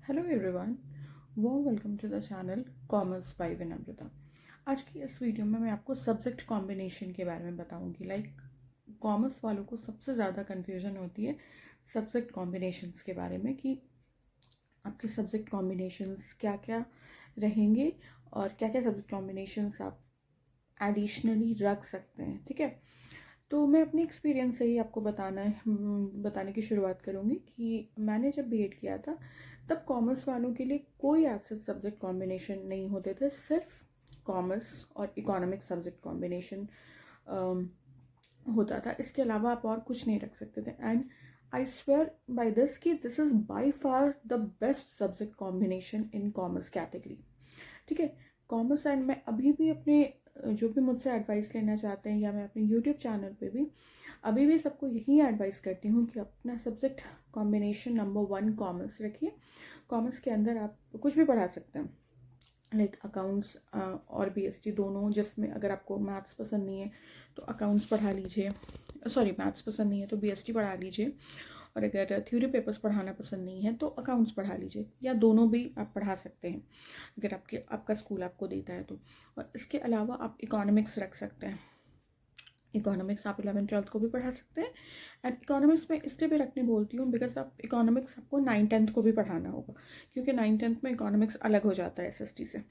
Hello everyone, warm welcome to the channel commerce by Vinamrata. आज की इस वीडियो में मैं आपको सब्जेक्ट कॉम्बिनेशन के बारे में बताऊंगी। कॉमर्स वालों को सबसे ज़्यादा कन्फ्यूजन होती है सब्जेक्ट कॉम्बिनेशंस के बारे में कि आपके सब्जेक्ट कॉम्बिनेशंस क्या क्या रहेंगे और क्या क्या सब्जेक्ट कॉम्बिनेशंस आप एडिशनली रख सकते हैं। ठीक है, तो मैं अपने एक्सपीरियंस से ही आपको बताने की शुरुआत करूँगी कि मैंने जब बीएड किया था तब कॉमर्स वालों के लिए कोई ऐसे सब्जेक्ट कॉम्बिनेशन नहीं होते थे, सिर्फ कॉमर्स और इकोनॉमिक सब्जेक्ट कॉम्बिनेशन होता था। इसके अलावा आप और कुछ नहीं रख सकते थे। And I swear by this कि this is by far the best subject combination in commerce category. ठीक है, कॉमर्स एंड मैं अभी भी अपने जो भी मुझसे एडवाइस लेना चाहते हैं या मैं अपने यूट्यूब चैनल पे भी अभी भी सबको यही एडवाइस करती हूँ कि अपना सब्जेक्ट कॉम्बिनेशन नंबर 1 कॉमर्स रखिए। कॉमर्स के अंदर आप कुछ भी पढ़ा सकते हैं, लाइक अकाउंट्स और बीएसटी दोनों, जिसमें अगर आपको मैथ्स पसंद नहीं है तो अकाउंट्स पढ़ा लीजिए, सॉरी मैथ्स पसंद नहीं है तो बीएसटी पढ़ा लीजिए, और अगर थ्योरी पेपर्स पढ़ाना पसंद नहीं है तो अकाउंट्स पढ़ा लीजिए, या दोनों भी आप पढ़ा सकते हैं अगर आपका स्कूल आपको देता है तो। और इसके अलावा आप इकोनॉमिक्स रख सकते हैं। इकोनॉमिक्स आप 11th-12th को भी पढ़ा सकते हैं। एंड इकोनॉमिक्स में इसलिए भी रखने बोलती हूँ बिकॉज आप इकोनॉमिक्स आपको 9th-10th को भी पढ़ाना होगा, क्योंकि 9th-10th में इकोनॉमिक्स अलग हो जाता है एसएसटी से,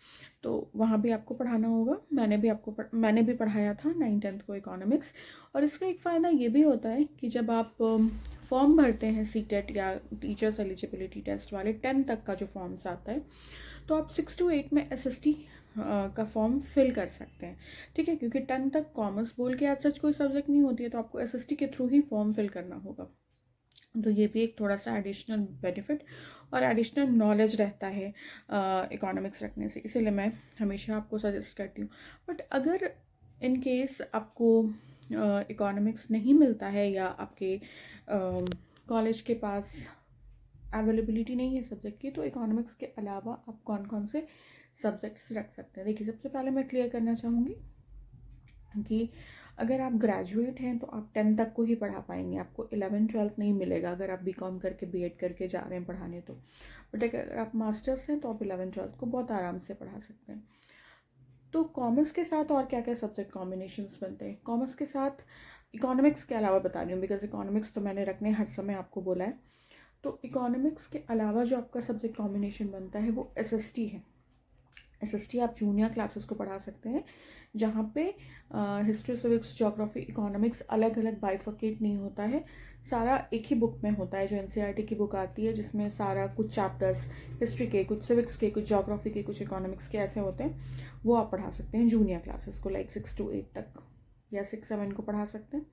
तो वहाँ भी आपको पढ़ाना होगा। मैंने भी पढ़ाया था 9th-10th को इकोनॉमिक्स। और इसका एक फ़ायदा ये भी होता है कि जब आप फॉर्म भरते हैं सीटेट या टीचर्स एलिजिबिलिटी टेस्ट वाले 10 तक का जो फॉर्म्स आता है, तो आप 6 to 8 में एसएसटी का फॉर्म फिल कर सकते हैं। ठीक है, क्योंकि 10 तक कॉमर्स बोल के आज सच कोई सब्जेक्ट नहीं होती है, तो आपको एसएसटी के थ्रू ही फॉर्म फिल करना होगा। तो ये भी एक थोड़ा सा एडिशनल बेनिफिट और एडिशनल नॉलेज रहता है इकोनॉमिक्स रखने से, इसीलिए मैं हमेशा आपको सजेस्ट करती हूँ। बट अगर इन केस आपको इकोनॉमिक्स नहीं मिलता है या आपके कॉलेज के पास अवेलेबिलिटी नहीं है सब्जेक्ट की, तो इकोनॉमिक्स के अलावा आप कौन कौन से सब्जेक्ट्स रख सकते हैं। देखिए, सबसे पहले मैं क्लियर करना चाहूँगी कि अगर आप ग्रेजुएट हैं तो आप 10 तक को ही पढ़ा पाएंगे, आपको 11th-12th नहीं मिलेगा अगर आप बीकॉम करके बीएड करके जा रहे हैं पढ़ाने तो। बट अगर आप मास्टर्स हैं तो आप 11th-12th को बहुत आराम से पढ़ा सकते हैं। तो कॉमर्स के साथ और क्या क्या सब्जेक्ट कॉम्बिनेशंस बनते हैं कॉमर्स के साथ, इकोनॉमिक्स के अलावा बता रही हूँ बिकॉज इकोनॉमिक्स तो मैंने रखने हर समय आपको बोला है। तो इकोनॉमिक्स के अलावा जो आपका सब्जेक्ट कॉम्बिनेशन बनता है वो एसएसटी है। एसएसटी आप जूनियर क्लासेस को पढ़ा सकते हैं, जहाँ पे हिस्ट्री, सिविक्स, ज्योग्राफी, इकोनॉमिक्स अलग अलग बाइफर्केट नहीं होता है, सारा एक ही बुक में होता है, जो एनसीईआरटी की बुक आती है, जिसमें सारा कुछ चैप्टर्स हिस्ट्री के, कुछ सिविक्स के, कुछ ज्योग्राफी के, कुछ इकोनॉमिक्स के ऐसे होते हैं। वो आप पढ़ा सकते हैं जूनियर क्लासेस को, लाइक 6 to 8 तक या 6-7 को पढ़ा सकते हैं।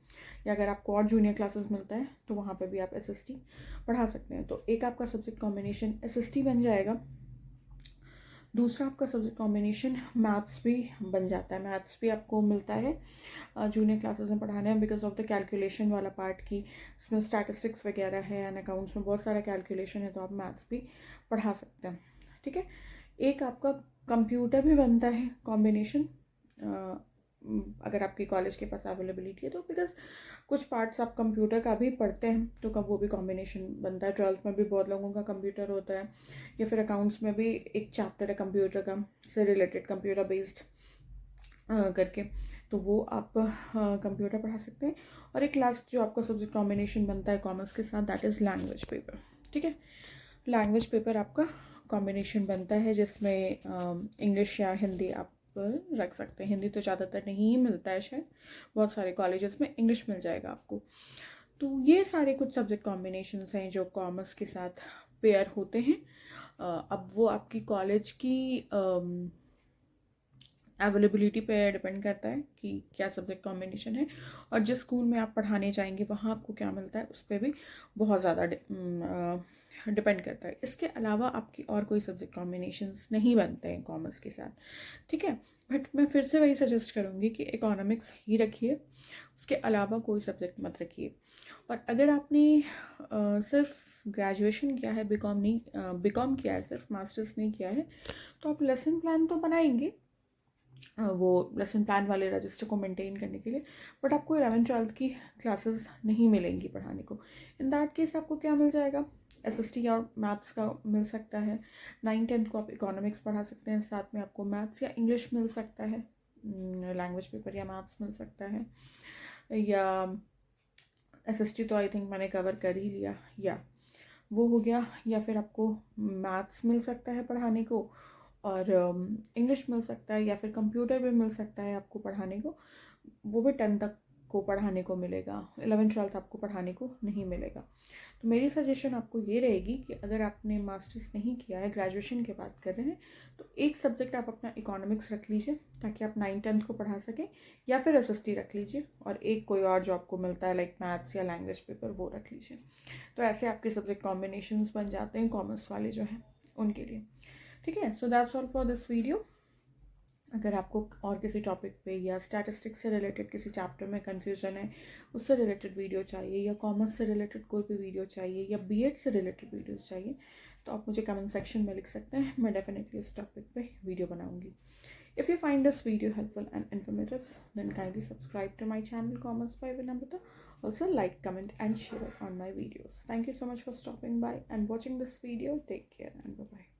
या अगर आपको और जूनियर क्लासेस मिलता है तो वहाँ पे भी आप एसएसटी पढ़ा सकते हैं। तो एक आपका सब्जेक्ट कॉम्बिनेशन एसएसटी बन जाएगा। दूसरा आपका सब्जेक्ट कॉम्बिनेशन मैथ्स भी बन जाता है। मैथ्स भी आपको मिलता है जूनियर क्लासेस में पढ़ाने में, बिकॉज ऑफ द कैलकुलेशन वाला पार्ट की, इसमें स्टैटिस्टिक्स वगैरह है एंड अकाउंट्स में बहुत सारा कैलकुलेशन है, तो आप मैथ्स भी पढ़ा सकते हैं। ठीक है, एक आपका कंप्यूटर भी बनता है कॉम्बिनेशन, अगर आपके कॉलेज के पास अवेलेबिलिटी है तो, बिकॉज कुछ पार्ट्स आप कंप्यूटर का भी पढ़ते हैं तो कब वो भी कॉम्बिनेशन बनता है। 12th में भी बहुत लोगों का कंप्यूटर होता है, या फिर अकाउंट्स में भी एक चैप्टर है कंप्यूटर का से रिलेटेड, कंप्यूटर बेस्ड करके, तो वो आप कंप्यूटर पढ़ा सकते हैं। और एक लास्ट जो आपका सब्जेक्ट कॉम्बिनेशन बनता है कॉमर्स के साथ, दैट इज़ लैंग्वेज पेपर। ठीक है, लैंग्वेज पेपर आपका कॉम्बिनेशन बनता है, जिसमें इंग्लिश या हिंदी आप रख सकते हैं। हिंदी तो ज़्यादातर नहीं ही मिलता है शायद, बहुत सारे कॉलेजेस में इंग्लिश मिल जाएगा आपको। तो ये सारे कुछ सब्जेक्ट कॉम्बिनेशंस हैं जो कॉमर्स के साथ पेयर होते हैं। अब वो आपकी कॉलेज की अवेलेबिलिटी पे डिपेंड करता है कि क्या सब्जेक्ट कॉम्बिनेशन है, और जिस स्कूल में आप पढ़ाने जाएंगे वहाँ आपको क्या मिलता है उस पर भी बहुत ज़्यादा डिपेंड करता है। इसके अलावा आपकी और कोई सब्जेक्ट कॉम्बिनेशंस नहीं बनते हैं कॉमर्स के साथ। ठीक है, बट मैं फिर से वही सजेस्ट करूँगी कि इकोनॉमिक्स ही रखिए, उसके अलावा कोई सब्जेक्ट मत रखिए। और अगर आपने सिर्फ ग्रेजुएशन किया है, बीकॉम नहीं, बीकॉम किया है सिर्फ, मास्टर्स नहीं किया है, तो आप लेसन प्लान तो बनाएंगे, वो लेसन प्लान वाले रजिस्टर को मेंटेन करने के लिए, बट आपको 11th-12th की क्लासेस नहीं मिलेंगी पढ़ाने को। इन दैट केस आपको क्या मिल जाएगा, SST और मैथ्स का मिल सकता है। 9th-10th को आप इकोनॉमिक्स पढ़ा सकते हैं, साथ में आपको मैथ्स या इंग्लिश मिल सकता है, लैंग्वेज पेपर या मैथ्स मिल सकता है। या SST तो आई थिंक मैंने कवर कर ही लिया, या वो हो गया। या फिर आपको मैथ्स मिल सकता है पढ़ाने को, और इंग्लिश मिल सकता है, या फिर कंप्यूटर भी मिल सकता है आपको पढ़ाने को, वो भी 10 तक को पढ़ाने को मिलेगा। 11th-12th आपको पढ़ाने को नहीं मिलेगा। तो मेरी सजेशन आपको ये रहेगी कि अगर आपने मास्टर्स नहीं किया है, ग्रेजुएशन के बाद कर रहे हैं, तो एक सब्जेक्ट आप अपना इकोनॉमिक्स रख लीजिए ताकि आप 9th-10th को पढ़ा सकें, या फिर SST रख लीजिए, और एक कोई और जो आपको मिलता है लाइक मैथ्स या लैंग्वेज पेपर वो रख लीजिए। तो ऐसे आपके सब्जेक्ट कॉम्बिनेशंस बन जाते हैं कॉमर्स वाले जो हैं उनके लिए। ठीक है, so that's all for this video. अगर आपको और किसी टॉपिक पे या स्टैटिस्टिक्स से रिलेटेड किसी चैप्टर में कन्फ्यूजन है, उससे रिलेटेड वीडियो चाहिए, या कॉमर्स से रिलेटेड कोई भी वीडियो चाहिए, या BEd से रिलेटेड वीडियोस चाहिए, तो आप मुझे कमेंट सेक्शन में लिख सकते हैं। मैं डेफिनेटली उस टॉपिक पे वीडियो बनाऊंगी। If you find this video helpful and informative, then kindly subscribe to my channel Commerce by Vinamrita. Also like, comment and share on my videos. Thank you so much for stopping by and watching this video. Take care and bye-bye.